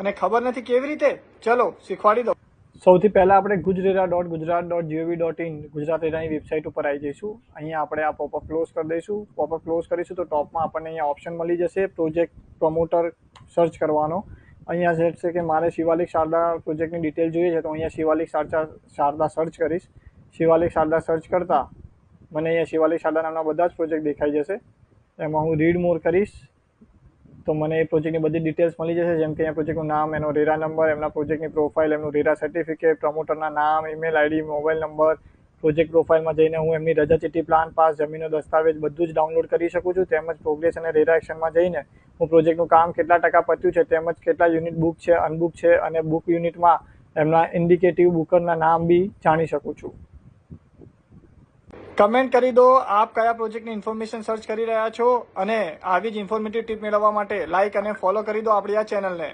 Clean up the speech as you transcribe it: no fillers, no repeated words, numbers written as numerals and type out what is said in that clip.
અને ખબર નથી કેવી રીતે? ચલો શીખવાડી દો. સૌથી પહેલા આપણે gujrera.gujarat.gov.in ગુજરાત રેરાની વેબસાઇટ ઉપર આવી જઈશું. અહીંયા આપણે આ પોપઅપ ક્લોઝ કરી દઈશું. પોપઅપ ક્લોઝ કરીશું તો ટોપમાં આપણને અહીંયા ઓપ્શન મળી જશે પ્રોજેક્ટ પ્રમોટર સર્ચ કરવાનો. અહીંયા સેટ છે કે મારે શિવાલિક શારદા પ્રોજેક્ટની ડિટેલ જોઈએ છે, તો અહીંયા શિવાલિક શારદા સર્ચ કરીશ. શિવાલિક શારદા સર્ચ કરતા મને અહીંયા શિવાલિક શારદા નામના બધા જ પ્રોજેક્ટ દેખાઈ જશે. એમાં હું રીડ મોર કરીશ તો મને એ પ્રોજેક્ટની બધી ડિટેલ્સ મળી જશે, જેમ કે અહીંયા પ્રોજેક્ટનું નામ, એનો રેરા નંબર, એમના પ્રોજેક્ટની પ્રોફાઇલ, એમનું રેરા સર્ટિફિકેટ, પ્રમોટરના નામ, email ID, mobile number. Project પ્રોફાઇલમાં જઈને હું એમની રજા ચિઠ્ઠી, પ્લાન પાસ, જમીનનો દસ્તાવેજ બધું જ ડાઉનલોડ કરી શકું છું. તેમજ પ્રોગ્રેસ અને રેરા એક્શનમાં જઈને હું પ્રોજેક્ટનું કામ કેટલા ટકા પત્યું છે, તેમજ કેટલા યુનિટ બુક છે, અનબુક છે, અને બુક યુનિટમાં એમના ઇન્ડિકેટિવ બુકરના નામ બી જાણી શકું છું. કમેન્ટ કરી દો આપ કયા પ્રોજેક્ટની ઇન્ફોર્મેશન સર્ચ કરી રહ્યા છો, અને આવી જ ઇન્ફોર્મેટિવ ટીપ મેળવવા માટે લાઇક અને ફોલો કરી દો આપણી આ ચેનલને.